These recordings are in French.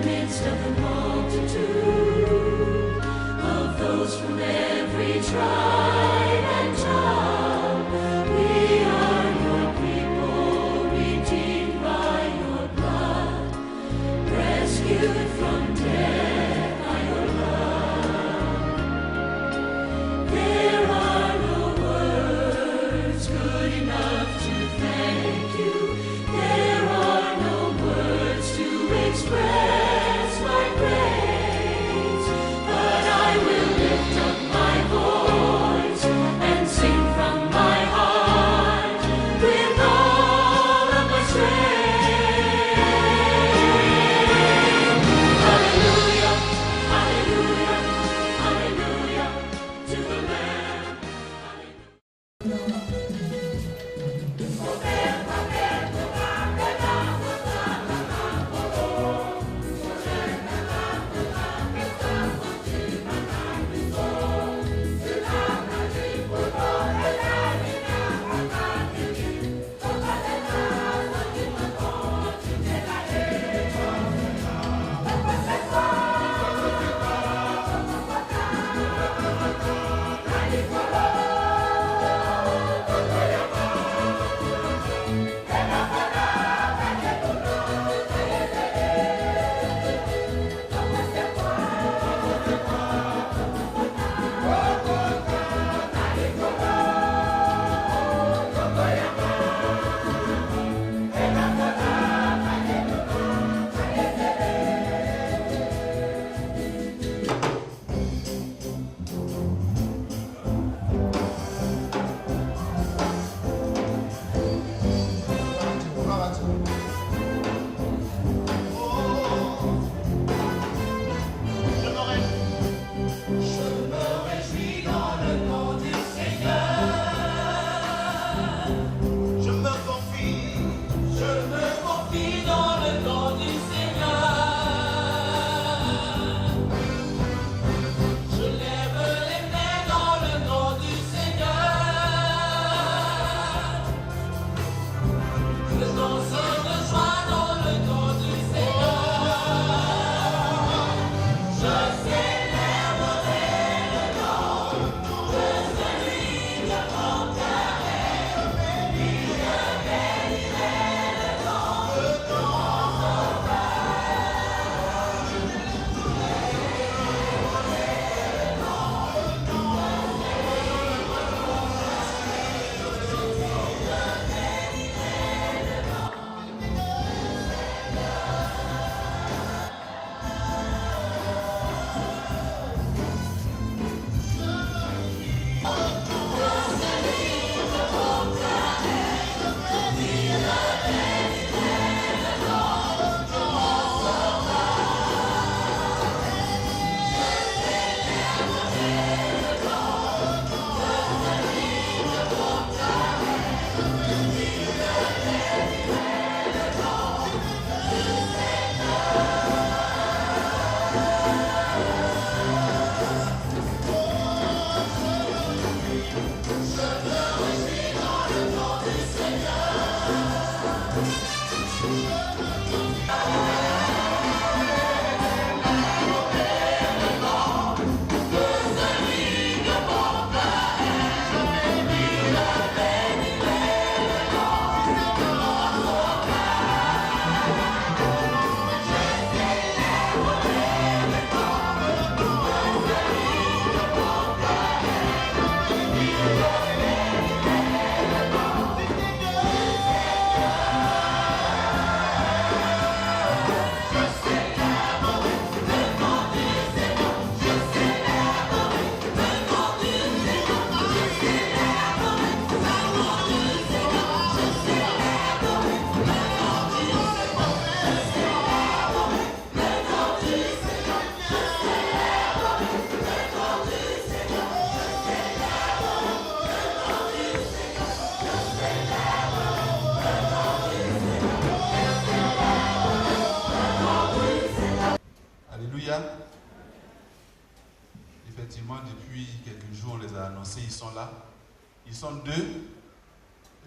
midst of the multitude of those from every tribe and tongue. We are your people, redeemed by your blood, rescued from death by your love. There are no words good enough to thank you. There are no words to express my praise, but I will lift up my voice and sing from my heart with all of my strength. Hallelujah, hallelujah, hallelujah to the Lamb. Effectivement, depuis quelques jours, on les a annoncés, ils sont là. Ils sont deux.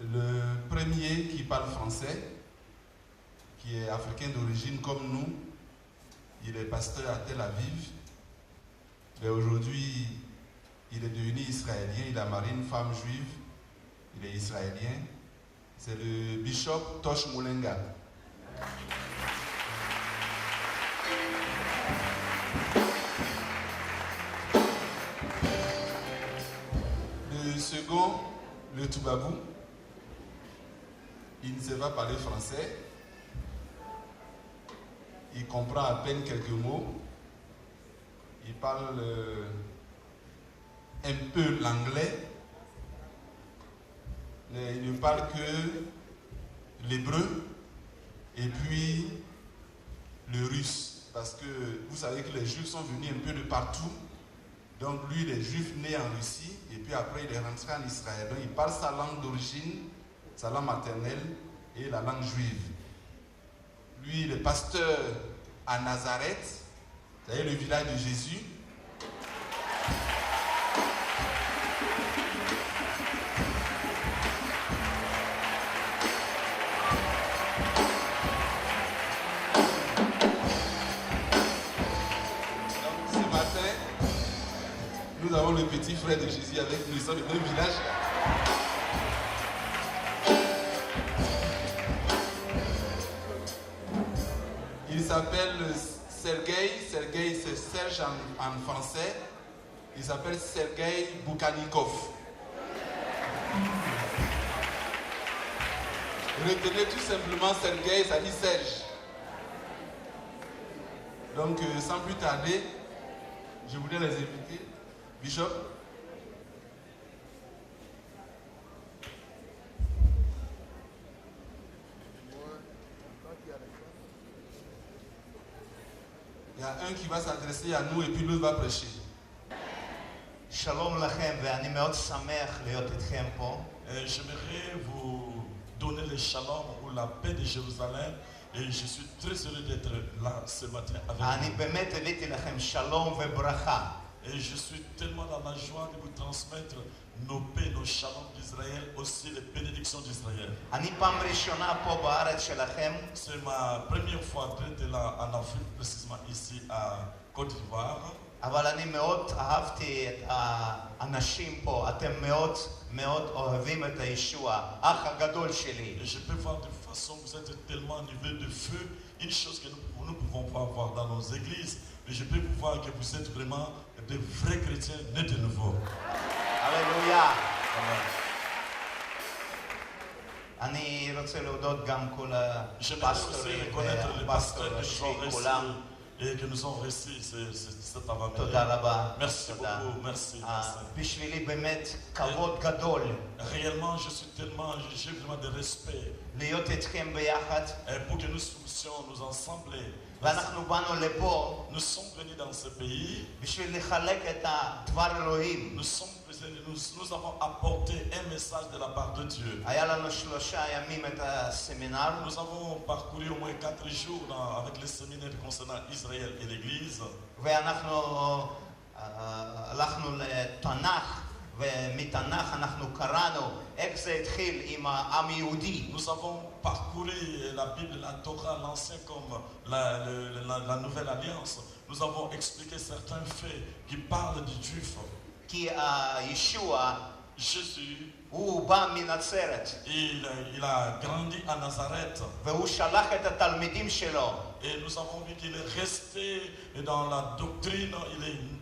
Le premier qui parle français, qui est africain d'origine comme nous, Il est pasteur à Tel Aviv. Mais aujourd'hui, il est devenu israélien. Il a marié une femme juive. Il est israélien. C'est le bishop Tosh Moulenga. Le second, le Toubabou, il ne sait pas parler français. Il comprend à peine quelques mots. Il parle un peu l'anglais. Mais il ne parle que l'hébreu et puis le russe. Parce que vous savez que les Juifs sont venus un peu de partout. Donc lui, il est juif né en Russie et puis après il est rentré en Israël. Donc il parle sa langue d'origine, sa langue maternelle et la langue juive. Lui, il est pasteur à Nazareth, c'est-à-dire le village de Jésus. Donc ce matin, nous avons le petit frère de Jésus avec nous, ils sont du même village. Il s'appelle Sergueï. Sergueï, c'est Serge en français. Il s'appelle Sergueï Boukanikov. Retenez tout simplement Sergueï, ça dit Serge. Donc, sans plus tarder, je voulais les inviter. Bishop. Il y a un qui va s'adresser à nous et puis l'autre va prêcher. שלום לכם, ואני מאוד שמח להיות איתכם פה. J'aimerais vous donner le shalom ou la paix de Jérusalem et je suis très heureux d'être là ce matin avec אני vous. באמת הבאתי לכם שלום וברכה. Et je suis tellement dans la joie de vous transmettre nos paix, nos shalom d'Israël, aussi les bénédictions d'Israël. אני פעם ראשונה פה בארץ שלכם, C'est ma première fois d'être là en Afrique, précisément ici à Côte d'Ivoire. אבל אני מאוד אהבתי את האנשים פה. אתם מאוד מאוד אוהבים את הישוע, האח הגדול שלי. Et je peux voir de façon, vous êtes tellement nivelé de feu, une chose que nous ne pouvons pas voir dans nos églises, mais je peux vous voir que vous êtes vraiment de vrais chrétiens nés de nouveau. הללויה. Amen. אני רוצה להודות גם כל J'aimerais aussi הפסטורים reconnaître les והפסטור pasteurs הראשי, qui nous ont reçus כולם. et que nous ont reçus cet avant-midi. תודה רבה. Merci תודה. beaucoup, merci. בשבילי באמת כבוד גדול Réellement, je suis tellement, j'ai vraiment de respect להיות איתכם ביחד, pour que nous puissions nous ensembler. ואנחנו באנו לפה Nous sommes venus dans ce pays, בשביל לחלק את הדבר אלוהים. nous avons apporté un message de la part de Dieu. היה לנו 3 ימים את הסמינר, Nous avons parcouru au moins 4 jours avec les séminaires concernant Israël et l'Église. ואנחנו הלכנו לתנ"ך, ומתנ"ך אנחנו קראנו איך זה התחיל עם העם היהודי. Nous avons parcouru la Bible, la Torah, l'Ancien comme la Nouvelle Alliance. Nous avons expliqué certains faits qui parlent du Juif. כי ישוע Jésus, הוא בא מנצרת, il a grandi à Nazareth. והוא שלח את התלמידים שלו. Et nous avons vu qu'il est resté dans la doctrine,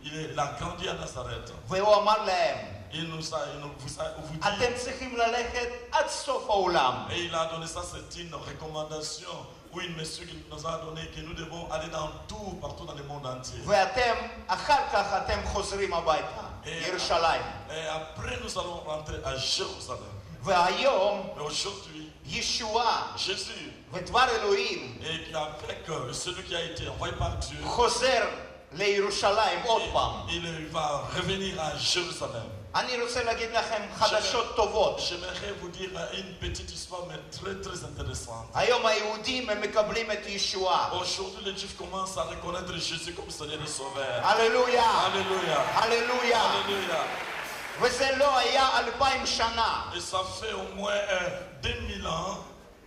il a grandi à Nazareth. והוא אמר להם, Il vous dit, אתם צריכים ללכת עד סוף העולם. et il a donné ça, c'est une recommandation ou une mesure qu'il nous a donné que nous devons aller dans tout, partout dans le monde entier. ואתם, אחר כך אתם חוזרים הביתה, ירושלים. Et après nous allons rentrer à Jérusalem. והיום Mais aujourd'hui, ישועה Jésus, ודבר אלוהים et avec celui qui a été envoyé par Dieu, חוזר לירושלים עוד פעם. il va revenir à Jérusalem. אני רוצה להגיד לכם חדשות טובות. J'aimerais vous dire une petite histoire, mais très très intéressante. היום היהודים הם מקבלים את ישועה. Aujourd'hui, les Juifs commencent à reconnaître Jésus comme Seigneur et Sauveur. הללויה. Alléluia. הללויה. Alléluia. וזה לא היה 2000 שנה. Et ça fait au moins 2000 ans.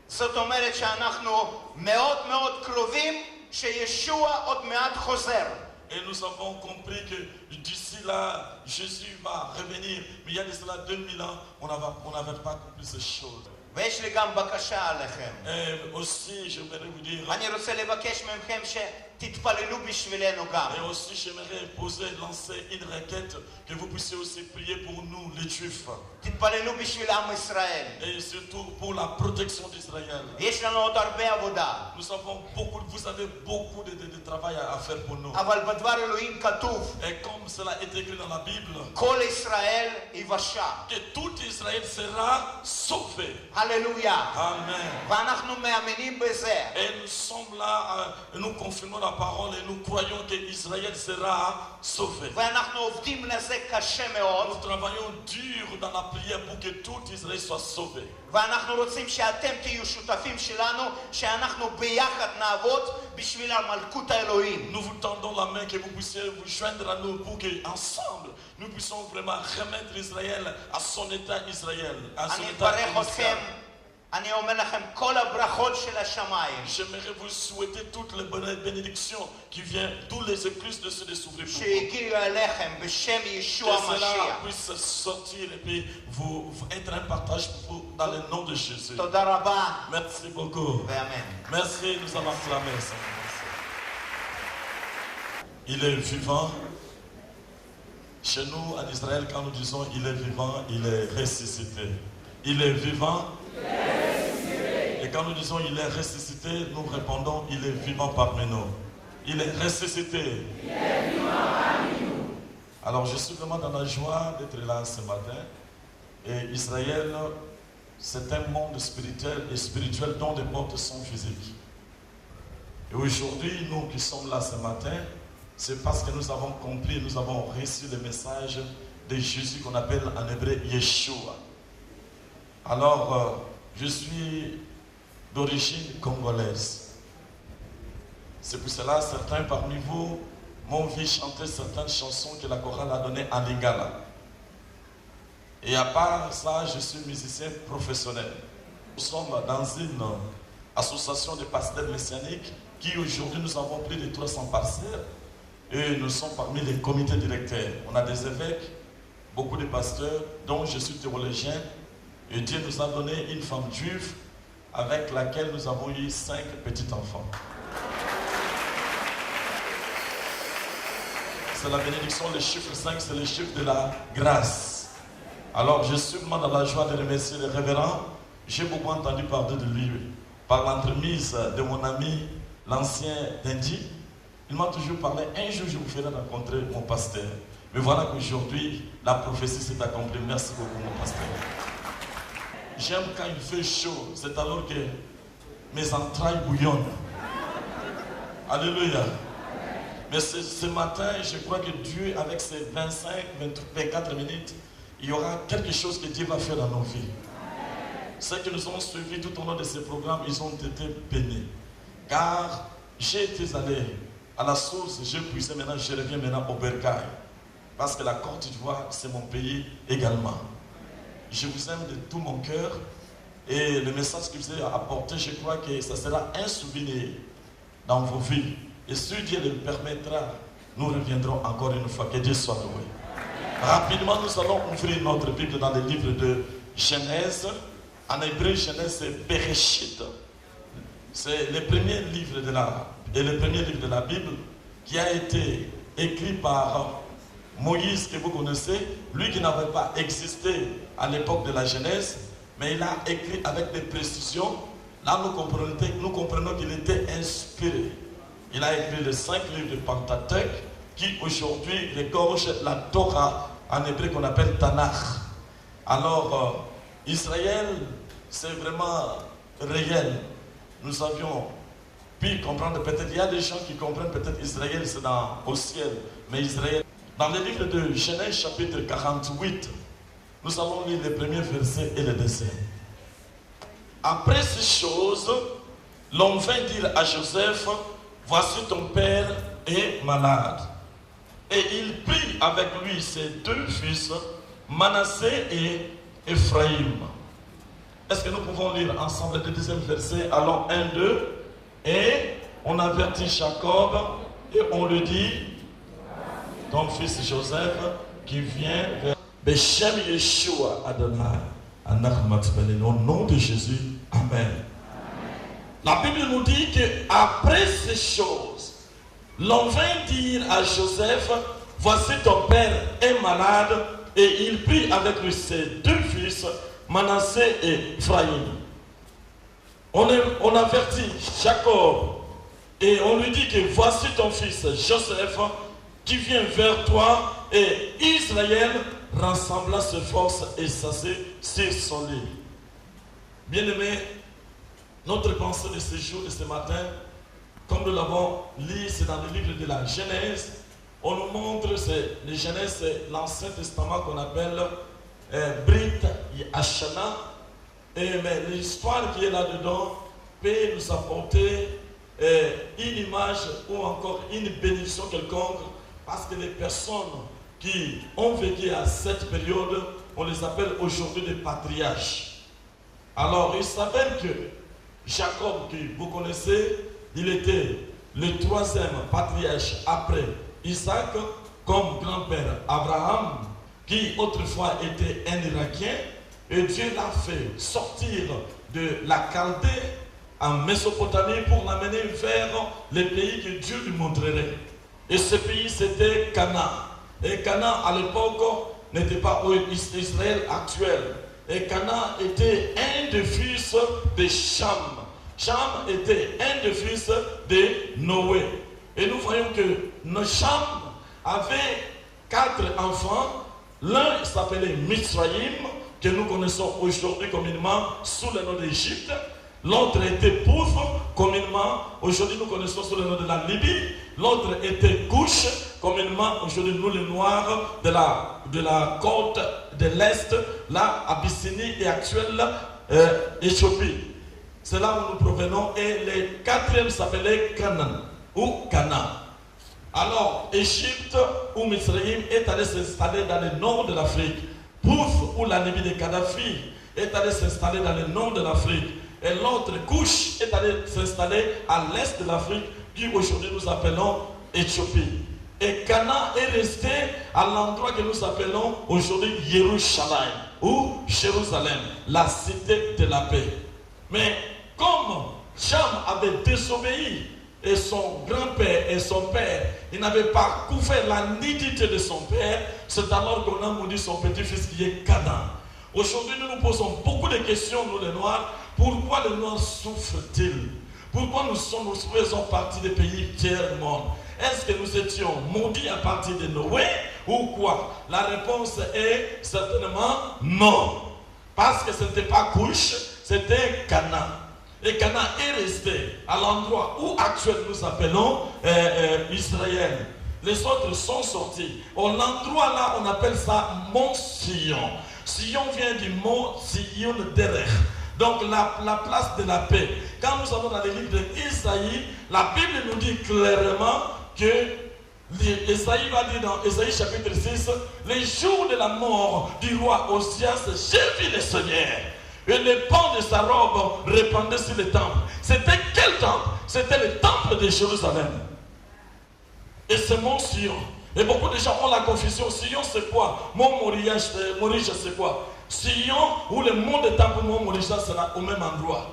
זאת אומרת שאנחנו מאוד מאוד קרובים שישוע עוד מעט חוזר. Et nous avons compris que d'ici là, Jésus va revenir. Mais il y a de cela 2000 ans, on n'avait pas compris ces choses. ויש לי גם בקשה עליכם. Et aussi, j'aimerais vous dire, אני רוצה לבקש מכם שתתפללו בשבילנו גם. et aussi j'aimerais lancer une requête, que vous puissiez aussi prier pour nous, les Juifs. תתפללו בשביל עם ישראל. Et surtout pour la protection d'Israël. יש לנו עוד הרבה עבודה. Nous avons vous avez beaucoup de travail à faire pour nous. אבל בדבר אלוהים כתוב, Et comme cela est écrit dans la Bible, כל ישראל יבשע. que tout Israël sera sauvé. הללויה. Amen. ואנחנו מאמינים בזה. Et nous sommes là, nous confirmons la parole et nous croyons que Israël sera sauvé. ואנחנו עובדים לזה קשה מאוד. Nous travaillons dur dans la prière pour que tout Israël soit sauvé. ואנחנו רוצים שאתם תהיו שותפים שלנו, שאנחנו ביחד נעבוד בשביל המלכות האלוהים. Nous vous tendons la main, que vous puissiez vous joindre à nous pour qu'ensemble nous puissions vraiment remettre Israël à son état Israël, à son אני état אברך אתכם, initial. אני אומר לכם, כל הברכות של השמיים, J'aimerais vous souhaiter toutes les bonnes bénédictions qui viennent, tous les écluses de ceux de s'ouvrir pour vous. שהגיעו אליכם בשם ישוע Que cela המשיח. puisse sortir et puis vous être un partage pour vous dans le nom de Jésus. תודה רבה, Merci beaucoup. ואמן. Merci, nous allons acclamer ça. Il est vivant. Chez nous, en Israël, quand nous disons il est vivant, il est ressuscité. Il est vivant. Et quand nous disons il est ressuscité, nous répondons il est vivant parmi nous. Il est ressuscité. Alors je suis vraiment dans la joie d'être là ce matin. Et Israël, c'est un monde spirituel et spirituel dont les portes sont physiques. Et aujourd'hui, nous qui sommes là ce matin, c'est parce que nous avons compris, nous avons reçu le message de Jésus qu'on appelle en hébreu Yeshua. Alors, je suis d'origine congolaise. C'est pour cela certains parmi vous m'ont vu chanter certaines chansons que la chorale a données en lingala. Et à part ça, je suis musicien professionnel. Nous sommes dans une association de pasteurs messianiques qui aujourd'hui nous avons plus de 300 parcelles et nous sommes parmi les comités directeurs. On a des évêques, beaucoup de pasteurs, dont je suis théologien. Et Dieu nous a donné une femme juive avec laquelle nous avons eu 5 petits-enfants. C'est la bénédiction, le chiffre 5, c'est le chiffre de la grâce. Alors je suis vraiment dans la joie de remercier le révérend. J'ai beaucoup entendu parler de lui par l'entremise de mon ami, l'ancien d'Indy. Il m'a toujours parlé, un jour je vous ferai rencontrer mon pasteur. Mais voilà qu'aujourd'hui, la prophétie s'est accomplie. Merci beaucoup mon pasteur. J'aime quand il fait chaud, c'est alors que mes entrailles bouillonnent. Alléluia. Mais ce matin, je crois que Dieu, avec ses 25, 24 minutes, il y aura quelque chose que Dieu va faire dans nos vies. Ceux qui nous ont suivis tout au long de ces programmes, ils ont été bénis. Car j'ai été allé à la source, j'ai puisé, maintenant je reviens maintenant au bercail. Parce que la Côte d'Ivoire, c'est mon pays également. Je vous aime de tout mon cœur et le message que vous avez apporté, je crois que ça sera un souvenir dans vos vies. Et si Dieu le permettra, nous reviendrons encore une fois. Que Dieu soit loué. Rapidement, nous allons ouvrir notre Bible dans le livre de Genèse. En hébreu, Genèse, c'est Bereshit. C'est le premier livre de la Bible qui a été écrit par Moïse, que vous connaissez, lui qui n'avait pas existé à l'époque de la Genèse, mais il a écrit avec des précisions. Là, nous comprenons qu'il était inspiré. Il a écrit les 5 livres de Pentateuque qui aujourd'hui regorgent la Torah en hébreu qu'on appelle Tanakh. Alors, Israël, c'est vraiment réel. Nous avions pu comprendre, peut-être, il y a des gens qui comprennent peut-être Israël, c'est au ciel, mais Israël. Dans le livre de Genèse, chapitre 48, nous allons lire les premiers versets et les deuxièmes. Après ces choses, l'on vint dire à Joseph, voici ton père est malade. Et il prit avec lui ses 2 fils, Manassé et Ephraïm. Est-ce que nous pouvons lire ensemble le deuxième verset? Allons, 1, 2. Et on avertit Jacob et on lui dit, ton fils Joseph qui vient vers Beshem Yeshua Adonai, au nom de Jésus, Amen. La Bible nous dit qu'après ces choses, l'on vint dire à Joseph, voici ton père est malade, et il prit avec lui ses deux fils, Manassé et Ephraïm. On avertit Jacob et on lui dit que voici ton fils Joseph qui vient vers toi, et Israël rassembla ses forces et s'assit sur son lit. Bien-aimés, notre pensée de ce jour, de ce matin, comme nous l'avons lu, c'est dans le livre de la Genèse. On nous montre, le Genèse, c'est l'Ancien Testament qu'on appelle Brit Hachana. Mais l'histoire qui est là-dedans peut nous apporter une image ou encore une bénédiction quelconque, parce que les personnes qui ont vécu à cette période, on les appelle aujourd'hui des patriarches. Alors, il s'appelle que Jacob, que vous connaissez, il était le troisième patriarche après Isaac, comme grand-père Abraham, qui autrefois était un Irakien, et Dieu l'a fait sortir de la Chaldée en Mésopotamie pour l'amener vers les pays que Dieu lui montrerait. Et ce pays, c'était Canaan. Et Canaan, à l'époque, n'était pas Israël actuel. Et Canaan était un des fils de Cham. Cham était un des fils de Noé. Et nous voyons que Cham avait 4 enfants. L'un s'appelait Mitsraïm, que nous connaissons aujourd'hui communément sous le nom d'Égypte. L'autre était Pouth, communément, aujourd'hui nous connaissons sous le nom de la Libye. L'autre était Couche, communément, aujourd'hui nous les Noirs de la côte de l'Est, la Abyssinie et actuelle Éthiopie. C'est là où nous provenons. Et le 4e s'appelait Canaan ou Canaan. Alors, Égypte ou Mitsraïm est allé s'installer dans le nord de l'Afrique. Pouth ou la Libye de Kadhafi est allé s'installer dans le nord de l'Afrique. Et l'autre couche est allé s'installer à l'est de l'Afrique, qui aujourd'hui nous appelons Éthiopie. Et Canaan est resté à l'endroit que nous appelons aujourd'hui Jérusalem ou Jérusalem, la cité de la paix. Mais comme Cham avait désobéi, et son grand-père et son père, il n'avait pas couvert la nudité de son père, c'est alors qu'on a maudit son petit-fils qui est Canaan. Aujourd'hui, nous nous posons beaucoup de questions, nous les Noirs. Pourquoi les Noirs souffrent-ils? Pourquoi nous faisons partie des pays tiers-monde? Est-ce que nous étions maudits à partir de Noé ou quoi? La réponse est certainement non. Parce que ce n'était pas Couche, c'était Canaan. Et Canaan est resté à l'endroit où actuellement nous appelons Israël. Les autres sont sortis. Au l'endroit là, on appelle ça Mont Sion. Sion vient du mot Sion Derech. Donc la place de la paix. Quand nous allons dans les livres d'Ésaïe, la Bible nous dit clairement que Ésaïe va dire dans Ésaïe chapitre 6, les jours de la mort du roi Osias, j'ai vu le Seigneur. Et le pan de sa robe répandait sur le temple. C'était quel temple? C'était le temple de Jérusalem. Et c'est Mont Sion. Et beaucoup de gens ont la confusion. Sion c'est quoi? Mont Moriah c'est quoi? Sion ou le mont de temple, Mont Moriah c'est au même endroit.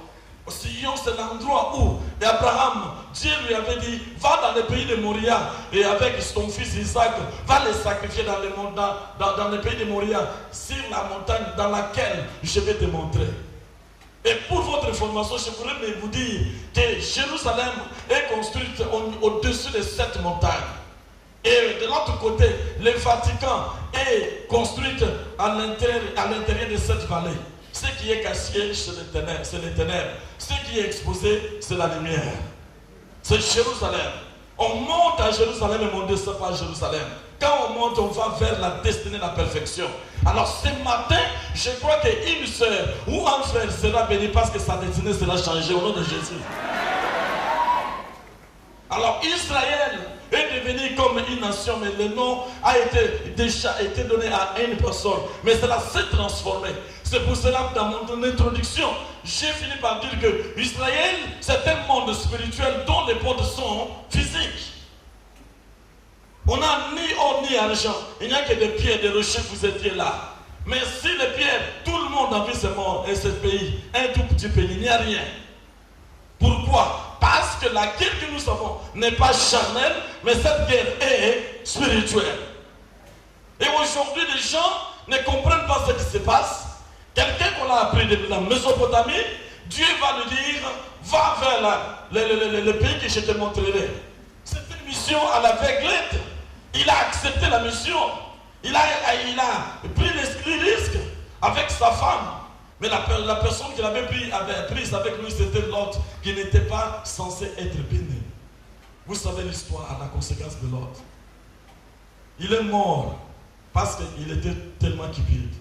Sion c'est l'endroit où Abraham, Dieu lui avait dit, va dans le pays de Moriah et avec son fils Isaac, va les sacrifier dans le pays de Moriah, sur la montagne dans laquelle je vais te montrer. Et pour votre information, je voudrais vous dire que Jérusalem est construite au-dessus de cette montagne. Et de l'autre côté, le Vatican est construit à l'intérieur de cette vallée. Ce qui est caché, c'est les ténèbres. Ce qui est exposé, c'est la lumière. C'est Jérusalem. On monte à Jérusalem et on ne descend pas à Jérusalem. Quand on monte, on va vers la destinée, la perfection. Alors ce matin, je crois qu'une soeur ou un frère sera béni parce que sa destinée sera changée au nom de Jésus. Alors Israël est devenu comme une nation, mais le nom a déjà été donné à une personne. Mais cela s'est transformé. C'est pour cela que dans mon introduction, j'ai fini par dire que Israël, c'est un monde spirituel dont les portes sont physiques. On n'a ni or ni argent. Il n'y a que des pierres, des rochers, vous étiez là. Mais si les pierres, tout le monde a vu ce monde et ce pays, un tout petit pays, il n'y a rien. Pourquoi? Parce que la guerre que nous avons n'est pas charnelle, mais cette guerre est spirituelle. Et aujourd'hui, les gens ne comprennent pas ce qui se passe. Quelqu'un qu'on a appris depuis la Mésopotamie, Dieu va lui dire, va vers le pays que je te montrerai. C'est une mission à l'aveuglette. Il a accepté la mission. Il a pris les risques avec sa femme. Mais la personne qu'il avait prise avec lui, c'était l'autre qui n'était pas censé être béni. Vous savez l'histoire, la conséquence de l'autre. Il est mort parce qu'il était tellement cupide.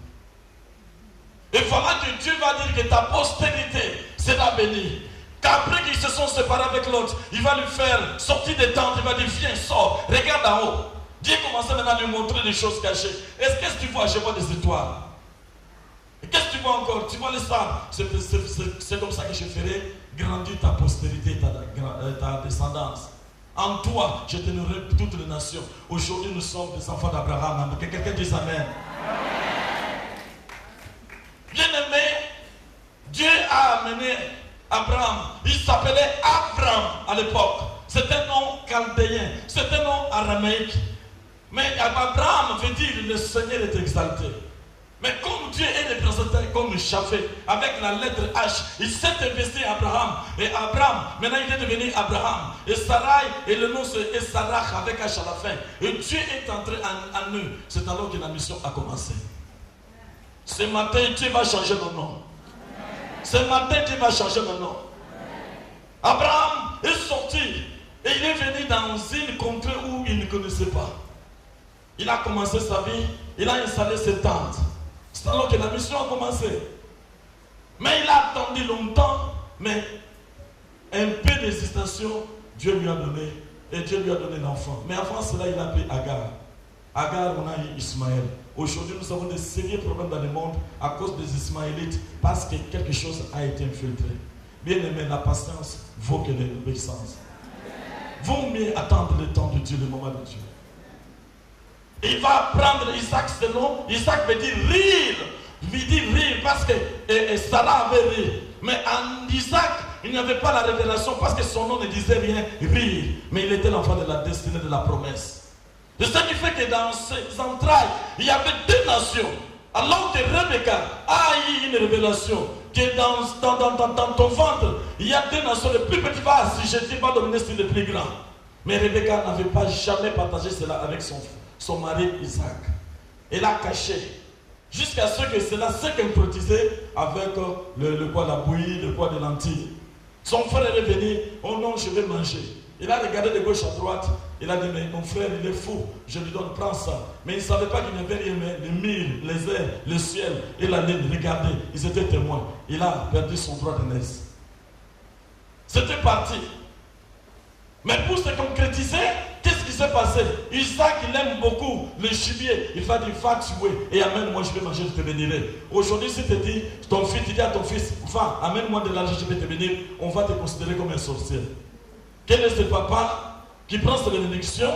Et voilà que Dieu va dire que ta postérité sera bénie. Qu'après qu'ils se sont séparés avec l'autre, il va lui faire sortir des tentes, il va dire viens, sors, regarde en haut. Dieu commence maintenant à lui montrer des choses cachées. Qu'est-ce que tu vois? Je vois des étoiles. Qu'est-ce que tu vois encore? Tu vois les stars. C'est comme ça que je ferai grandir ta postérité, ta descendance. En toi, je t'honorerai toutes les nations. Aujourd'hui, nous sommes des enfants d'Abraham. Que quelqu'un dise Amen. Bien-aimé, Dieu a amené Abraham. Il s'appelait Abraham à l'époque. C'est un nom chaldéen. C'est un nom aramaïque. Mais Abraham veut dire le Seigneur est exalté. Mais comme Dieu est représenté comme Chafé, avec la lettre H, il s'est investi Abraham. Et Abraham, maintenant il est devenu Abraham. Et Sarai, et le nom c'est Sarach avec H à la fin. Et Dieu est entré en eux. C'est alors que la mission a commencé. Ce matin, Dieu va changer mon nom. Ce matin, Dieu va changer mon nom. Abraham est sorti et il est venu dans une contrée où il ne connaissait pas. Il a commencé sa vie, il a installé ses tentes. C'est alors que la mission a commencé. Mais il a attendu longtemps, mais un peu d'hésitation, Dieu lui a donné, et Dieu lui a donné l'enfant. Mais avant cela, il a appelé Agar. Agar, on a eu Ismaël. Aujourd'hui, nous avons des sérieux problèmes dans le monde à cause des Ismaélites, parce que quelque chose a été infiltré. Bien aimé, la patience vaut que l'obéissance. Vaut mieux attendre le temps de Dieu, le moment de Dieu. Il va prendre Isaac, c'est long. Isaac veut dire rire. Il dit rire parce que Sarah avait rire. Mais en Isaac, il n'y avait pas la révélation parce que son nom ne disait rien, rire. Mais il était l'enfant de la destinée, de la promesse. C'est ce qui fait que dans ses entrailles, il y avait deux nations. Alors que Rebecca a eu une révélation que dans ton ventre, il y a deux nations. Le plus petit va assujettir, va dominer sur le plus grand. Mais Rebecca n'avait pas jamais partagé cela avec son mari Isaac. Elle a caché. Jusqu'à ce que cela s'est concrétisé avec le poids de la bouillie, le poids de lentilles. Son frère est venu, oh non, je vais manger. Il a regardé de gauche à droite, il a dit, mais mon frère, il est fou, je lui donne, prends ça. Mais il ne savait pas qu'il n'y avait rien, mais les mille, les airs, le ciel et la lune, regardez, ils étaient témoins. Il a perdu son droit de naissance. C'était parti. Mais pour se concrétiser, qu'est-ce qui s'est passé? Isaac, il aime beaucoup le gibier. Il va dire, va tuer et amène-moi, je vais manger, je te bénirai. Aujourd'hui, si tu dis, ton fils, tu dis à ton fils, va, amène-moi de l'argent, je vais te bénir, on va te considérer comme un sorcier. Quel est ce papa qui prend ses bénédictions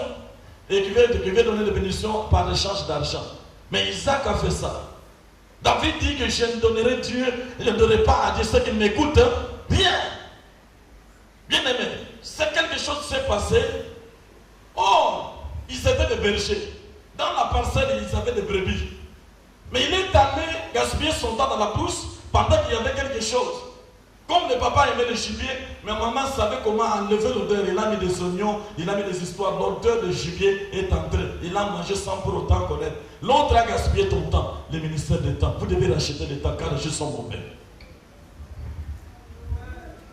et qui veut donner des bénédictions par échange d'argent? Mais Isaac a fait ça. David dit que je ne donnerai Dieu, je ne donnerai pas à Dieu ceux qui m'écoutent, rien. Bien aimé, c'est quelque chose qui s'est passé. Oh, ils étaient des bergers. Dans la parcelle, ils avaient des brebis. Mais il est allé gaspiller son temps dans la brousse pendant qu'il y avait quelque chose. Comme le papa aimait le gibier, mais maman savait comment enlever l'odeur. Il a mis des oignons, il a mis des histoires. L'odeur de gibier est entrée. Il a mangé sans pour autant connaître. L'autre a gaspillé ton temps, le ministère des temps. Vous devez racheter le temps car les jeux sont mauvais.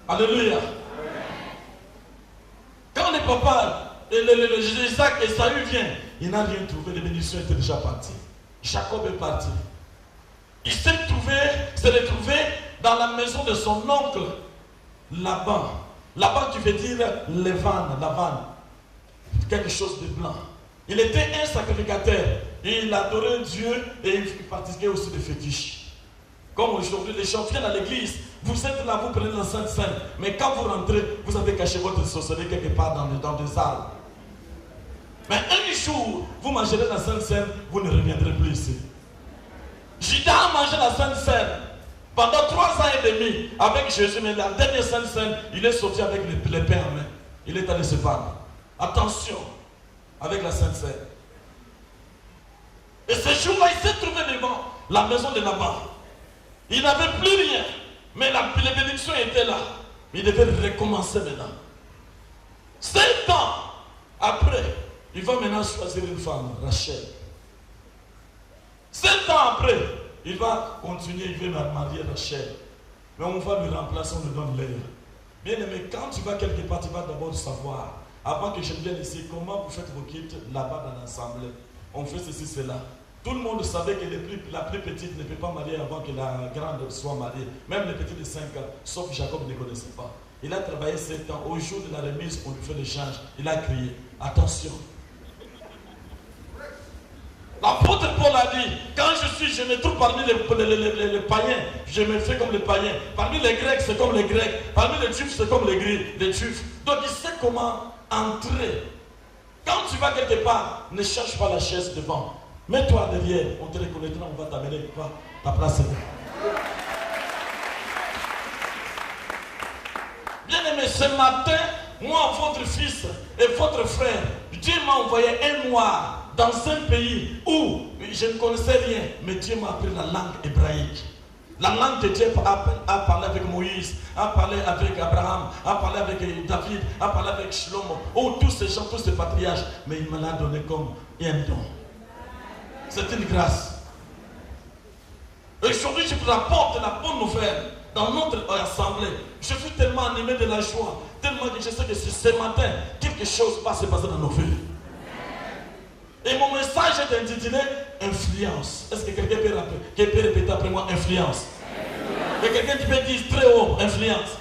Alléluia. Quand le papa, Isaac et Saül vient, il n'a rien trouvé. Les bénédictions étaient déjà parties. Jacob est parti. Il s'est retrouvé dans la maison de son oncle Laban. Laban qui veut dire Lavan. Quelque chose de blanc. Il était un sacrificateur. Et il adorait Dieu et il pratiquait aussi des fétiches. Comme aujourd'hui, les gens viennent à l'église. Vous êtes là, vous prenez la Sainte Seine. Mais quand vous rentrez, vous avez caché votre sorcellerie quelque part dans des arbres. Mais un jour, vous mangerez la Sainte Seine, vous ne reviendrez plus ici. Judas a mangé la Sainte Seine pendant 3 ans et demi avec Jésus. Mais la dernière Sainte Seine, il est sorti avec les pains en main. Il est allé se battre. Attention avec la Sainte Seine. Et ce jour-là, il s'est trouvé devant la maison de Laban. Il n'avait plus rien. Mais les bénédictions étaient là. Il devait recommencer maintenant. 7 ans après, il va maintenant choisir une femme, Rachel. 7 ans après, il va continuer, il va marier Rachel. Mais on va lui remplacer, on lui donne Léa. Bien aimé, quand tu vas quelque part, tu vas d'abord savoir, avant que je vienne ici, comment vous faites vos kits là-bas dans l'assemblée. On fait ceci, cela. Tout le monde savait que la plus petite ne peut pas marier avant que la grande soit mariée. Même les petits de 5 ans, sauf Jacob ne connaissait pas. Il a travaillé 7 ans. Au jour de la remise, on lui fait l'échange. Il a crié, attention. L'apôtre Paul a dit, quand je me trouve parmi les païens, je me fais comme les païens. Parmi les Grecs, c'est comme les Grecs. Parmi les Juifs, c'est comme les Juifs. Donc il sait comment entrer. Quand tu vas quelque part, ne cherche pas la chaise devant. Mets-toi derrière, on te reconnaîtra, on va t'amener ta place. Bien aimé, ce matin, moi, votre fils et votre frère, Dieu m'a envoyé un noir dans un pays où je ne connaissais rien, mais Dieu m'a appris la langue hébraïque. La langue de Dieu a parlé avec Moïse, a parlé avec Abraham, a parlé avec David, a parlé avec Shlomo. Oh, tous ces gens, tous ces patriarches, mais il me l'a donné comme un don. C'est une grâce. Aujourd'hui, je vous apporte la bonne nouvelle dans notre assemblée. Je suis tellement animé de la joie, tellement que je sais que ce matin, quelque chose va se passer dans nos vies. Et mon message est intitulé Influence. Est-ce que quelqu'un peut répéter après moi Influence? Et quelqu'un qui peut dire très haut Influence.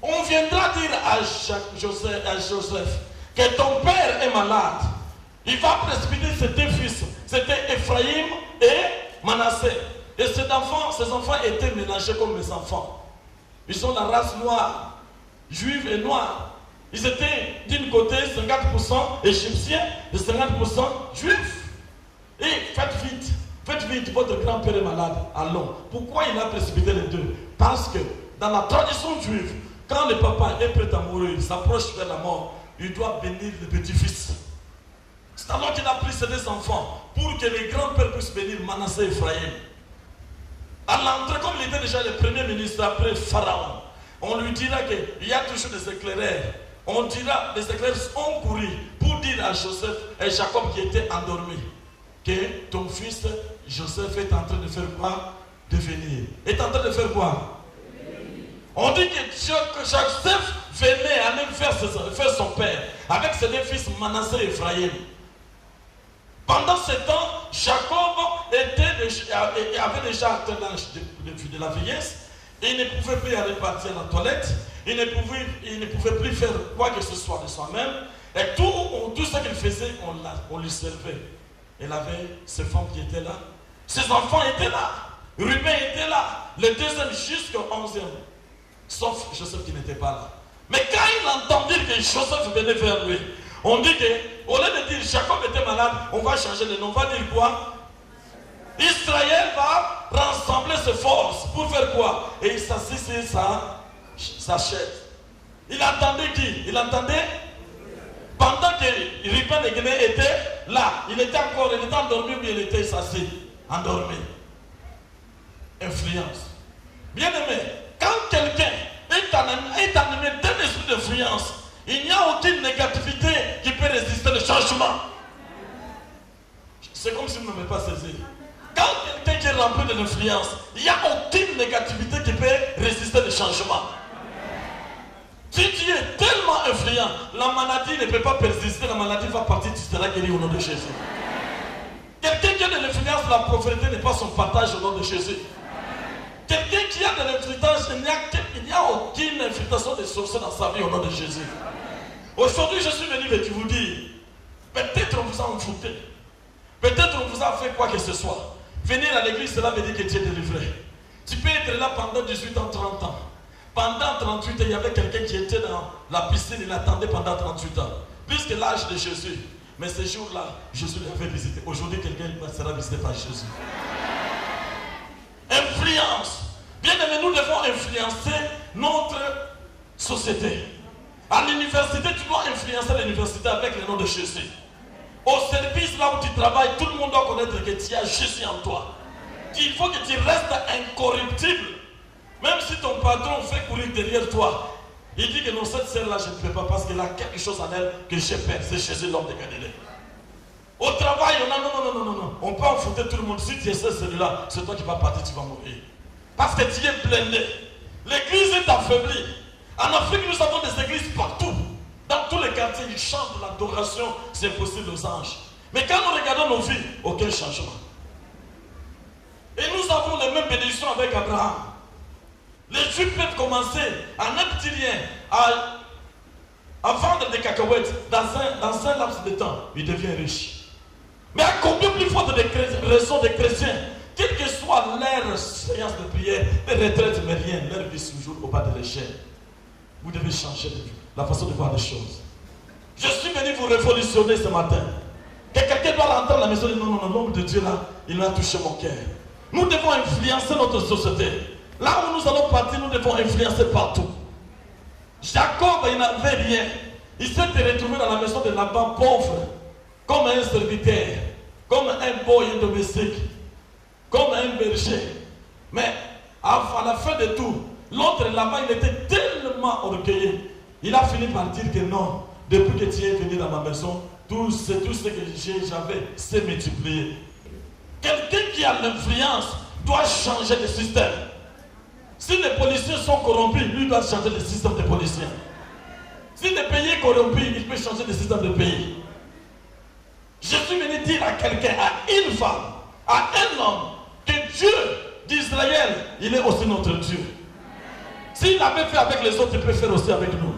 On viendra dire à Joseph que ton père est malade. Il va précipiter ses 2 fils. C'était Ephraïm et Manassé. Et ces enfants étaient mélangés comme mes enfants. Ils sont la race noire, juive et noire. Ils étaient d'une côté 50% égyptiens et 50% juifs. Et faites vite, votre grand-père est malade. Allons. Pourquoi il a précipité les 2? Parce que dans la tradition juive, quand le papa est prêt à mourir, il s'approche vers la mort, il doit bénir le petit-fils. C'est alors qu'il a pris ses 2 enfants pour que les grands-pères puissent bénir Manassé et Ephraïm. À l'entrée, comme il était déjà le premier ministre après Pharaon, on lui dira qu'il y a toujours des éclaireurs. On dira, les éclaireurs ont couru pour dire à Joseph et Jacob qui étaient endormis que ton fils Joseph est en train de faire quoi? De venir. Est en train de faire quoi? On dit que Joseph venait aller faire son père avec ses 2 fils Manassé et Ephraïm. Pendant ce temps, Jacob avait déjà atteint l'âge de la vieillesse. Il ne pouvait plus aller partir à la toilette. Il ne pouvait plus faire quoi que ce soit de soi-même. Et tout ce qu'il faisait, on lui servait. Il avait ses femmes qui étaient là. Ses enfants étaient là. Ruben était là. Le deuxième jusqu'au 11e. Sauf Joseph qui n'était pas là. Mais quand il entend dire que Joseph venait vers lui, on dit qu'au lieu de dire Jacob était malade, on va changer le nom. On va dire quoi? Israël va rassembler ses forces pour faire quoi? Et il s'assit sur sa chaise. Il entendait qui? Il entendait? Pendant que Ruben et Guinée étaient là, il était endormi ou il était assis? Endormi. Influence. Bien aimé, quand quelqu'un est animé d'un esprit d'influence, il n'y a aucune négativité qui peut résister au changement. C'est comme si vous ne m'avez pas saisi. Quand quelqu'un qui est rempli de l'influence, il n'y a aucune négativité qui peut résister au changement. Si tu es tellement influent, la maladie ne peut pas persister, la maladie va partir, tu seras guéri au nom de Jésus. Quelqu'un qui a de l'influence, la prophétie n'est pas son partage au nom de Jésus. Quelqu'un qui a de l'influence, il n'y a aucune infiltration de sorciers dans sa vie au nom de Jésus. Aujourd'hui, je suis venu et vous dire, peut-être on vous a envoûté, peut-être on vous a fait quoi que ce soit, Venir à l'église, cela veut dire que tu es délivré. Tu peux être là pendant 18 ans, 30 ans. Pendant 38 ans, il y avait quelqu'un qui était dans la piscine, il attendait pendant 38 ans. Puisque l'âge de Jésus. Mais ce jour-là, Jésus l'avait visité. Aujourd'hui, quelqu'un sera visité par Jésus. Influence. Bien aimé, nous devons influencer notre société. À l'université, tu dois influencer l'université avec le nom de Jésus. Au service, là où tu travailles, tout le monde doit connaître que tu as Jésus en toi. Il faut que tu restes incorruptible. Même si ton patron fait courir derrière toi, il dit que non, cette sœur-là, je ne peux pas parce qu'elle a quelque chose en elle que j'ai peur. C'est Jésus, l'homme de Galilée. Au travail, on a non. On peut en foutre tout le monde. Si tu es celui-là, c'est toi qui vas partir, tu vas mourir. Parce que tu es blindé. L'église est affaiblie. En Afrique, nous avons des églises partout. Dans tous les quartiers, ils chantent l'adoration, c'est possible aux anges. Mais quand nous regardons nos vies, aucun changement. Et nous avons les mêmes bénédictions avec Abraham. Les Juifs peuvent commencer en un petit rien à vendre des cacahuètes dans un laps de temps. Il devient riche. Mais à combien plus forte de raisons des chrétiens, quelle que soit leur séance de prière, de retraite, mais rien, leur vie est toujours au bas de l'échelle. Vous devez changer la façon de voir les choses. Je suis venu vous révolutionner ce matin. Que quelqu'un doit rentrer à la maison et dire non, l'homme de Dieu là, il a touché mon cœur. Nous devons influencer notre société. Là où nous allons partir, nous devons influencer partout. Jacob, il n'avait rien. Il s'est retrouvé dans la maison de Laban pauvre, comme un serviteur, comme un boy domestique, comme un berger. Mais à la fin de tout, l'autre là-bas, il était tellement orgueilleux. Il a fini par dire que non, depuis que tu es venu dans ma maison, tout ce que j'avais s'est multiplié. Quelqu'un qui a l'influence doit changer de système. Si les policiers sont corrompus, lui doit changer le système des policiers. Si le pays est corrompu, il peut changer le système de pays. Je suis venu dire à quelqu'un, à une femme, à un homme, que Dieu d'Israël, il est aussi notre Dieu. S'il avait fait avec les autres, il peut faire aussi avec nous.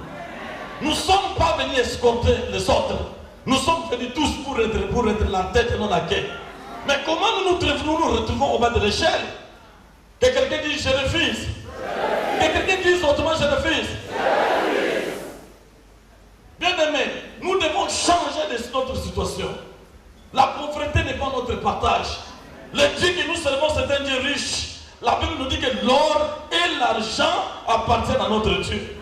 Nous ne sommes pas venus escorter les autres. Nous sommes venus tous pour être la tête et non la queue. Mais comment nous nous retrouvons au bas de l'échelle? Que quelqu'un dise je refuse. Que quelqu'un dise autrement je refuse. Bien aimé, nous devons changer de notre situation. La pauvreté n'est pas notre partage. Le Dieu que nous servons, c'est un Dieu riche. La Bible nous dit que l'or et l'argent appartiennent à notre Dieu.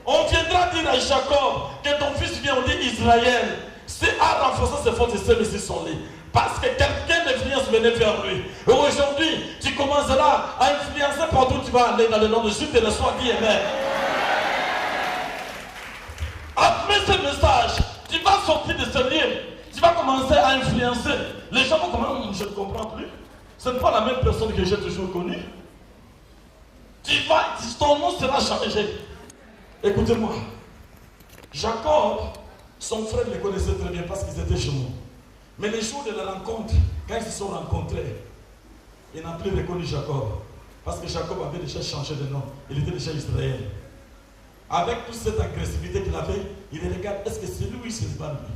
On viendra dire à Jacob que ton fils vient, on dit Israël. C'est à renforcer ses forces et ses messieurs sont là. Parce que quelqu'un d'influence venait vers lui. Et aujourd'hui, tu commenceras à influencer partout où tu vas aller dans le nom de Jésus et le soir dit Amen. Après ce message, tu vas sortir de ce lieu. Tu vas commencer à influencer. Les gens vont commencer, je ne comprends plus. Ce n'est pas la même personne que j'ai toujours connue. Ton nom sera changé. Écoutez-moi. Jacob, son frère le connaissait très bien parce qu'ils étaient jumeaux. Mais les jours de la rencontre, quand ils se sont rencontrés, il n'a plus reconnu Jacob. Parce que Jacob avait déjà changé de nom. Il était déjà Israël. Avec toute cette agressivité qu'il avait, il regarde, est-ce que c'est lui ou c'est pas lui?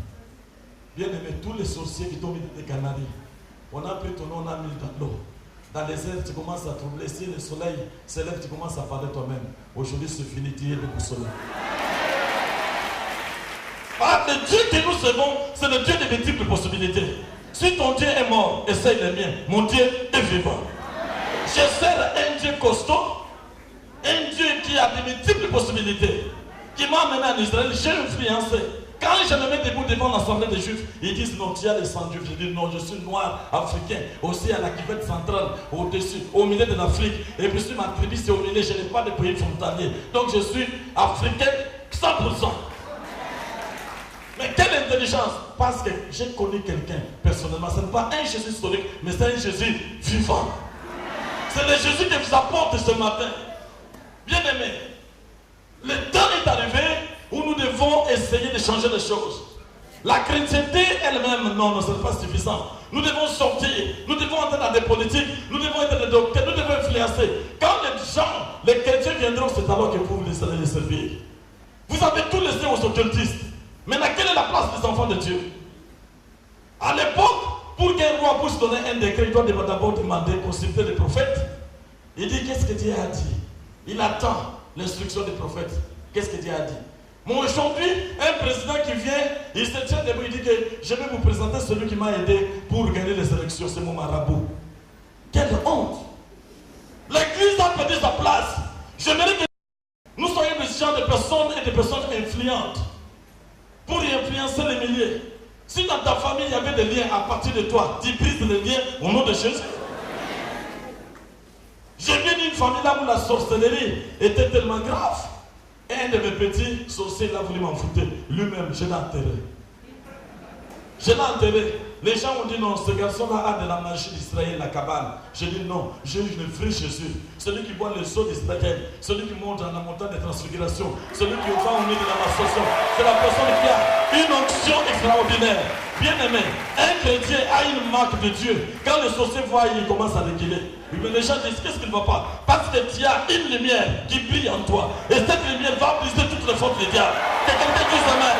Bien aimé, tous les sorciers qui t'ont mis des Canaries, on a pris ton nom, on a mis dans l'eau. Dans les airs, tu commences à troubler. Si le soleil se lève, tu commences à parler toi-même. Aujourd'hui, c'est fini, tu es le soleil. Ah, le Dieu que nous servons, c'est le Dieu des multiples possibilités. Si ton Dieu est mort, essaye le mien. Mon Dieu est vivant. Je sers un Dieu costaud, un Dieu qui a des multiples possibilités, qui m'a amené en Israël. J'ai influencé. Quand je me mets debout devant l'assemblée des Juifs, ils disent non, tu as les sang juifs. Je dis non, je suis noir, africain, aussi à la cuvette centrale, au-dessus, au milieu de l'Afrique. Et puis sur ma tribu, c'est au milieu, je n'ai pas de pays frontalier. Donc je suis africain 100%. Mais quelle intelligence! Parce que j'ai connu quelqu'un personnellement. Ce n'est pas un Jésus historique, mais c'est un Jésus vivant. C'est le Jésus qui vous apporte ce matin. Bien aimé, le temps est arrivé où nous devons essayer de changer les choses. La chrétienté elle-même, non, ce n'est pas suffisant. Nous devons sortir, nous devons entrer dans des politiques, nous devons être des docteurs, nous devons influencer. Quand les gens, les chrétiens viendront, c'est alors que vous allez les servir. Vous avez tout laissé aux occultistes. Maintenant, quelle est la place des enfants de Dieu? À l'époque, Pour qu'un roi puisse donner un décret, il doit d'abord demander, consulter les prophètes. Il dit, qu'est-ce que Dieu a dit? Il attend l'instruction des prophètes. Qu'est-ce que Dieu a dit? Mais aujourd'hui, un président qui vient, il se tient debout, il dit que je vais vous présenter celui qui m'a aidé pour gagner les élections, c'est mon marabout. Quelle honte! L'église a perdu sa place. J'aimerais que nous soyons des gens de personnes et des personnes influentes pour y influencer les milliers. Si dans ta famille il y avait des liens à partir de toi, tu brises les liens au nom de Jésus. J'ai vu une famille là où la sorcellerie était tellement grave. Un de mes petits sorciers a voulu m'en foutre. Lui-même, je l'ai enterré. Je l'ai enterré. Les gens ont dit non, ce garçon-là a de la magie d'Israël, la cabane. J'ai dit non, j'ai le vrai Jésus. Celui qui boit le sang d'Israël, celui qui monte dans la montagne de transfiguration, celui qui va au milieu de la massation. C'est la personne qui a une onction extraordinaire. Bien aimé, un chrétien a une marque de Dieu. Quand le sorcier voit, il commence à réguler. Mais les gens disent, qu'est-ce qui ne va pas? Parce que tu as une lumière qui brille en toi. Et cette lumière va briser toutes les fautes des diables. Que quelqu'un dise amen.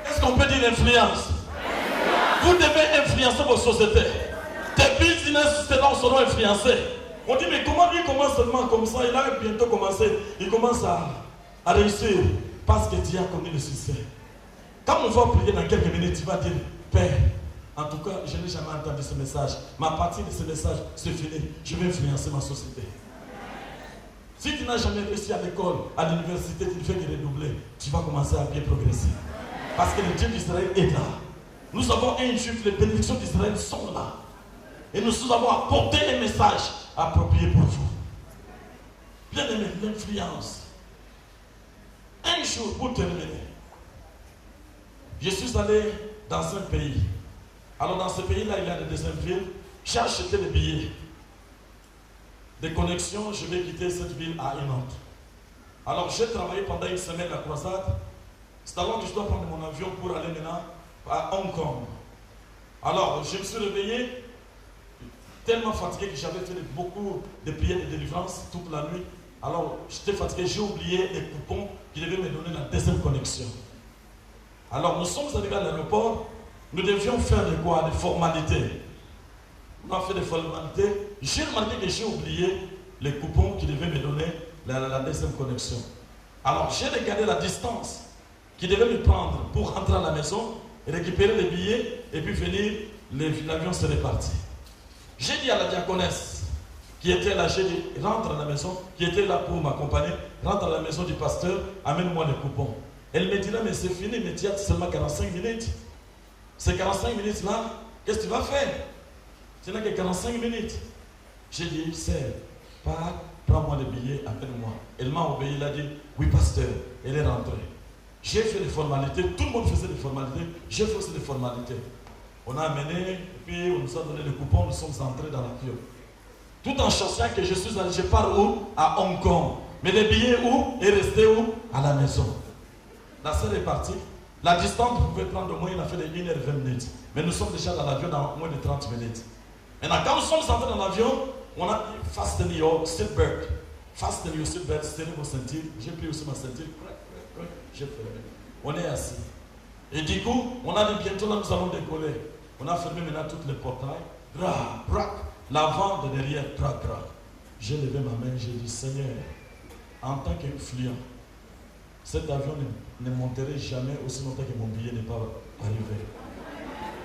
Est-ce qu'on peut dire influence? Vous devez influencer vos sociétés. Tes business seront influencés. On dit, mais comment lui commence seulement comme ça? Il a bientôt commencé. Il commence à réussir. Parce que Dieu a connu le succès. Quand on va prier dans quelques minutes, tu vas dire, Père, en tout cas, je n'ai jamais entendu ce message. Mais à partir de ce message, c'est fini. Je vais influencer ma société. Si tu n'as jamais réussi à l'école, à l'université, tu ne fais que redoubler, tu vas commencer à bien progresser. Parce que le Dieu d'Israël est là. Nous avons un juif, les bénédictions d'Israël sont là. Et nous avons apporté un message approprié pour vous. Bien aimé, l'influence. Un jour, pour terminer, je suis allé dans un pays. Alors dans ce pays-là, il y a des deuxièmes villes. J'ai acheté des billets. Des connexions, je vais quitter cette ville à une autre. Alors j'ai travaillé pendant une semaine à la croisade. C'est alors que je dois prendre mon avion pour aller maintenant à Hong Kong. Alors je me suis réveillé tellement fatigué que j'avais fait beaucoup de prières de délivrance toute la nuit. Alors j'étais fatigué, j'ai oublié les coupons qui devaient me donner la deuxième connexion. Alors nous sommes arrivés à l'aéroport. Nous devions faire de quoi? Des formalités. On a fait des formalités. J'ai remarqué que j'ai oublié les coupons qui devaient me donner la deuxième connexion. Alors j'ai regardé la distance qui devait me prendre pour rentrer à la maison, récupérer les billets et puis venir, l'avion serait parti. J'ai dit à la diaconesse qui était là, j'ai dit, rentre à la maison, qui était là pour m'accompagner, rentre à la maison du pasteur, amène-moi les coupons. Elle me dit là, mais c'est fini, mais tu as seulement 45 minutes. Ces 45 minutes-là, qu'est-ce que tu vas faire? Tu n'as que 45 minutes. J'ai dit, sœur, pars, prends-moi les billets, appelle-moi. Elle m'a obéi, elle a dit, oui, pasteur. Elle est rentrée. J'ai fait des formalités, tout le monde faisait des formalités, j'ai fait aussi des formalités. On a amené, puis on nous a donné les coupons, nous sommes entrés dans l'avion. Tout en cherchant que je suis allé, je pars où? À Hong Kong. Mais les billets où? Est resté où? À la maison. La sœur est partie. La distance pouvait prendre au moins, il a fait de 1h20 minutes. Mais nous sommes déjà dans l'avion dans moins de 30 minutes. Maintenant, quand nous sommes entrés dans l'avion, on a dit fasten your seatbelt. Fasten your seatbelt, serrez vos ceintures. J'ai pris aussi ma ceinture. J'ai fermé. On est assis. Et du coup, on a dit bientôt là, nous allons décoller. On a fermé maintenant toutes les portails. L'avant de derrière, j'ai levé ma main, j'ai dit Seigneur, en tant qu'influent, cet avion ne monterait jamais aussi longtemps que mon billet n'est pas arrivé.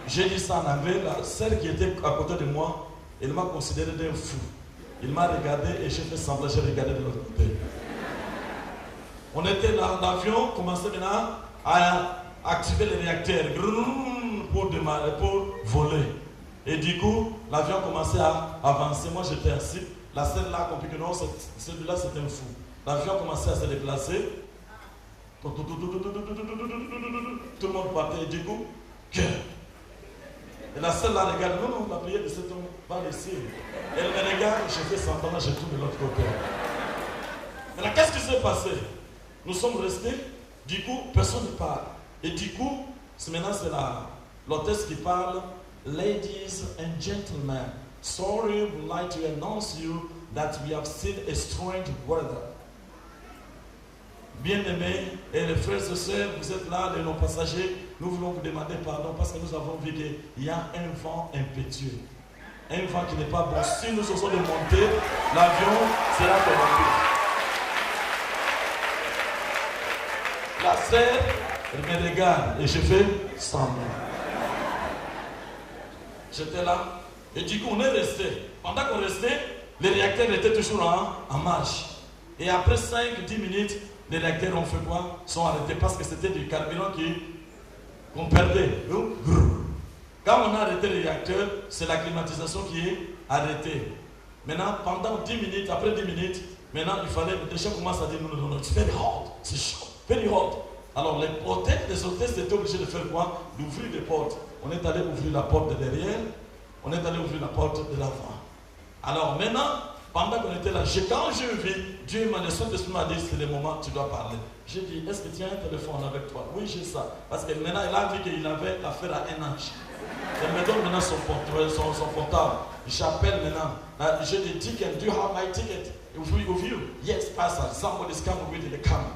J'ai dit ça en anglais. Celle qui était à côté de moi, elle m'a considéré d'un fou. Il m'a regardé et j'ai fait semblant, j'ai regardé de l'autre côté. On était dans l'avion, commençait maintenant à activer les réacteurs pour démarrer, pour voler. Et du coup, l'avion commençait à avancer. Moi j'étais assis. La scène là a compris que non, celui-là c'était un fou. L'avion commençait à se déplacer. Tout le monde partait. Et du coup, cœur. Et la scène là regarde, non, la prière de cet homme va laisser. Elle me regarde, je fais semblant, je tourne de l'autre côté. Maintenant, qu'est-ce qui s'est passé? Nous sommes restés, du coup, personne ne parle. Et du coup, maintenant c'est l'hôtesse qui parle. Ladies and gentlemen, sorry, we would like to announce you that we have seen a strange weather. Bien-aimés et les frères et sœurs, vous êtes là, les non-passagers, nous voulons vous demander pardon parce que nous avons vu qu'il y a un vent impétueux. Un vent qui n'est pas bon. Si nous osons de monter, l'avion sera corrompu. La sœur me regarde et je fais semblant. J'étais là et du coup on est resté. Pendant qu'on restait, les réacteurs étaient toujours en marche. Et après 5-10 minutes, les réacteurs ont fait quoi? Sont arrêtés parce que c'était du carburant qu'on perdait. Quand on a arrêté les réacteurs, c'est la climatisation qui est arrêtée. Maintenant, pendant 10 minutes, après 10 minutes, maintenant il fallait, déjà commence à dire non, it's very hot, c'est chaud, very hot. Alors les hôtesses, les hôtesses étaient obligés de faire quoi? D'ouvrir les portes. On est allé ouvrir la porte de derrière, on est allé ouvrir la porte de l'avant. Alors maintenant, pendant qu'on était là, quand j'ai vu, Dieu m'a dit, Saint-Esprit m'a dit, c'est le moment, tu dois parler. J'ai dit, est-ce que tu as un téléphone avec toi? Oui, j'ai ça. Parce que maintenant, il a dit qu'il avait affaire à un ange. Il me donne maintenant son portable. J'appelle maintenant. Je dis, ticket, do you have my ticket? With you? Yes, pastor. Somebody's coming with the camera.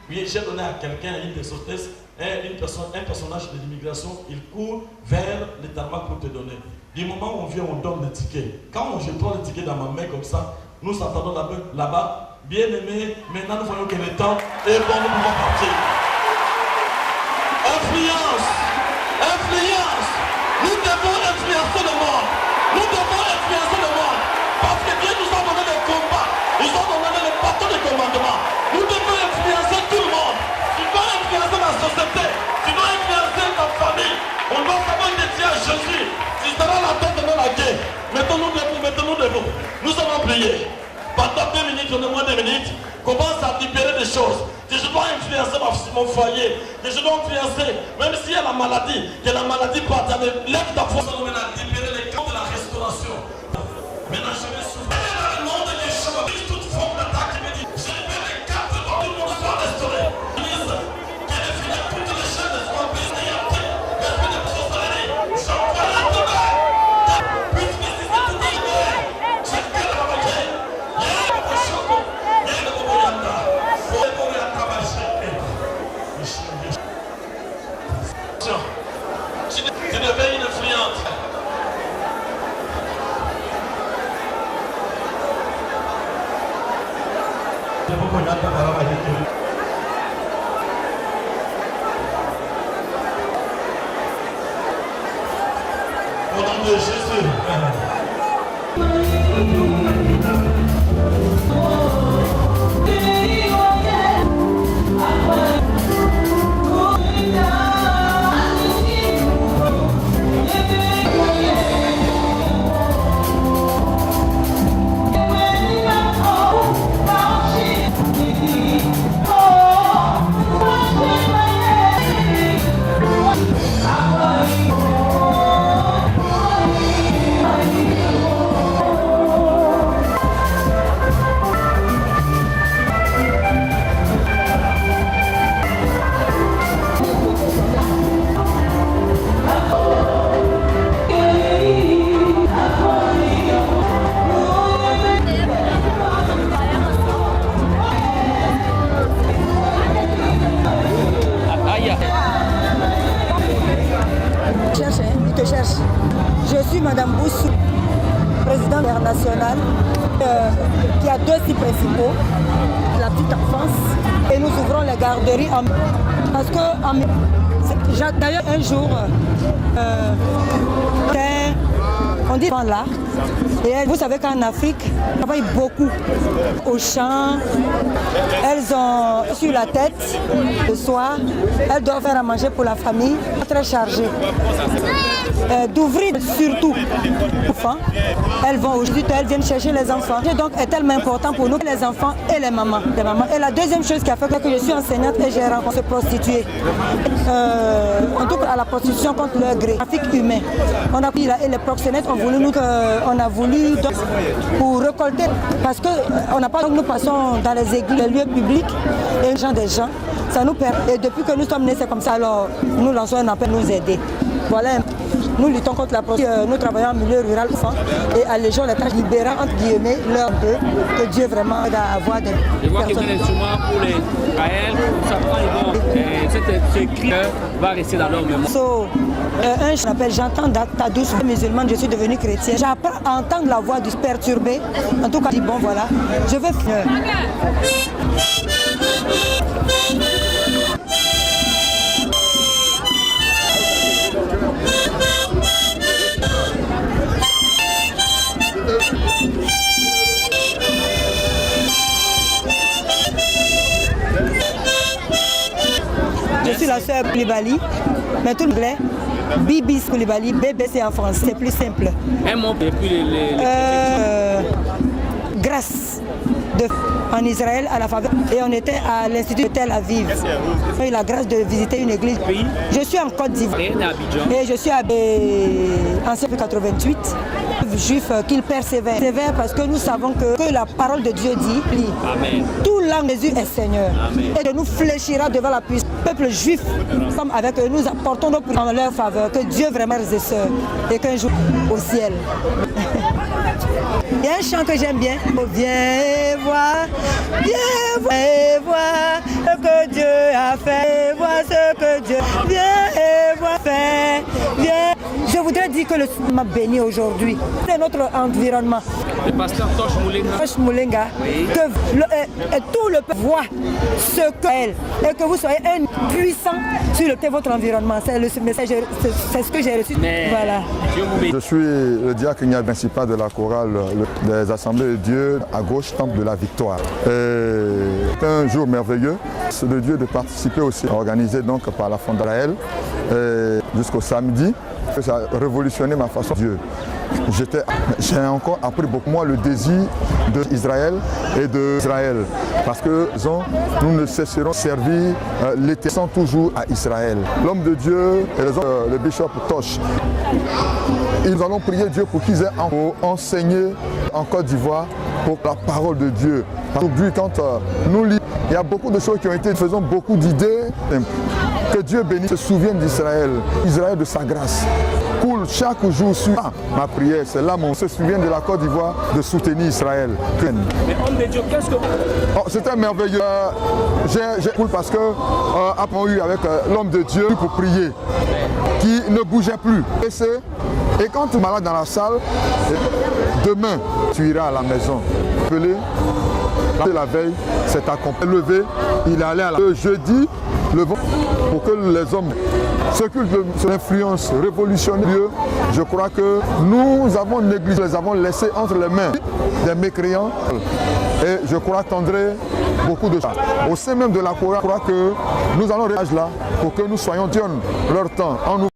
Oui, j'ai donné à quelqu'un, une des hôtesses, un personnage de l'immigration, il court vers le tarmac pour te donner. Du moment où on vient, on donne le ticket. Quand je prends le ticket dans ma main comme ça, nous s'entendons là-bas. Bien aimé, maintenant nous voyons que le temps est bon, nous pouvons partir. Influence. Nous devons influencer le monde. Parce que Dieu nous a donné le combat. Nous a donné le bâton de commandement. Nous devons influencer tout le monde. Tu dois influencer la société. Tu dois influencer ta famille. On doit savoir que tu as Jésus. Tu seras la tête dans la guerre. Mettons-nous debout. Nous allons prier. Pendant 2 minutes, on est moins 2 minutes. Commence à libérer des choses. Que je dois influencer mon foyer. Que je dois influencer. Même s'il y a la maladie. Que la maladie parte. Lève ta foi. On va libérer les camps de la restauration. Maintenant, je vais souffrir le nom de Yeshua. Toute forme d'attaque qui me dit. Je libère les camps de tout le monde soit restauré. Qu'elle est finie pour toutes les chaînes de soins brisées. Esprit de prospérité. J'envoie la tonnerre. Puisse nécessiter tout le monde. J'ai fait la bataille. Tu deviens une influente. Au nom de Jésus. Je suis Madame Boussou, présidente internationale, qui a 2 sites principaux, la petite enfance, et nous ouvrons les garderies parce que d'ailleurs un jour, on dit là, et vous savez qu'en Afrique, elles travaillent beaucoup au champ, elles ont sur la tête le soir, elles doivent faire à manger pour la famille, très chargées. D'ouvrir surtout les enfants, elles vont aujourd'hui, elles viennent chercher les enfants. Et donc est tellement important pour nous, les enfants et les mamans. Et la deuxième chose qui a fait que je suis enseignante et j'ai rencontré se prostituer. En tout cas à la prostitution contre leur gré, trafic humain. On a pris là et les proxénètes ont voulu on a voulu donc, pour récolter parce que on n'a pas, nous passons dans les églises, les lieux publics et les gens des gens. Ça nous permet. Et depuis que nous sommes nés, c'est comme ça. Alors nous lançons un appel, nous aider. Voilà, nous luttons contre la prostitution, nous travaillons en milieu rural et allégeons les tâches, libérant entre guillemets leur peu, que Dieu vraiment aide à avoir des Je vois que c'est un instrument pour les Kaël, ça prend ce cri va rester dans leur mémoire. Un je m'appelle j'entends ta douce musulmane, je suis devenue chrétienne. J'apprends à entendre la voix du perturbé. En tout cas, je dis bon voilà, je vais finir. Je suis la sœur Koulibaly, mais tout le monde Bibi Koulibaly, BBC en France, c'est plus simple. Un mot et puis les grâce en Israël à la faveur et on était à l'Institut de Tel Aviv. J'ai eu la grâce de visiter une église. Je suis en Côte d'Ivoire et je suis en 88 juif qu'il persévère. Persévère parce que nous savons que la parole de Dieu dit Amen. Tout l'âme de Jésus est Seigneur. Amen. Et de nous fléchira devant la puissance. Peuple juif, sommes avec eux, nous apportons nos prières en leur faveur. Que Dieu vraiment les sœurs et qu'un jour au ciel. Il y a un chant que j'aime bien. Oh, viens voir et voir ce que Dieu a fait, voir ce que Dieu viens et voir faire, viens. Je voudrais dire que le Seigneur m'a béni aujourd'hui. C'est notre environnement. Le pasteur Tosh Moulenga. Tosh Moulenga, que tout le peuple voit ce qu'elle et que vous soyez un puissant sur votre environnement. C'est le message, c'est ce que j'ai reçu. Mais voilà. Je suis le diacre principal de la chorale des Assemblées de Dieu à gauche, Temple de la Victoire. C'est un jour merveilleux. C'est de Dieu de participer aussi, organisé donc par la Fondation jusqu'au samedi. Ça a révolutionné ma façon de Dieu. J'ai encore appris beaucoup moins le désir d'Israël et d'Israël. Parce que nous ne cesserons de servir l'Éternel toujours à Israël. L'homme de Dieu et le bishop Tosh, ils allons prier Dieu pour qu'ils aient enseigné en Côte d'Ivoire pour la parole de Dieu. Aujourd'hui, quand nous lisons, il y a beaucoup de choses qui ont été, faisons beaucoup d'idées. Que Dieu bénisse, se souvienne d'Israël, Israël de sa grâce. Coule chaque jour sur ma prière, c'est là on se souvient de la Côte d'Ivoire de soutenir Israël. Mais homme de Dieu, qu'est-ce que... C'était merveilleux. J'ai cool parce que avons eu avec l'homme de Dieu pour prier, qui ne bougeait plus. Et quand tu es malade dans la salle, demain tu iras à la maison. La veille, c'est accompagné. Levé, il est allé à le jeudi, pour que les hommes s'occupent de l'influence révolutionnaire. Je crois que nous avons négligé, les avons laissés entre les mains des mécréants. Et je crois attendrai beaucoup de choses. Au sein même de la chorale, je crois que nous allons réagir là pour que nous soyons dieux leur temps.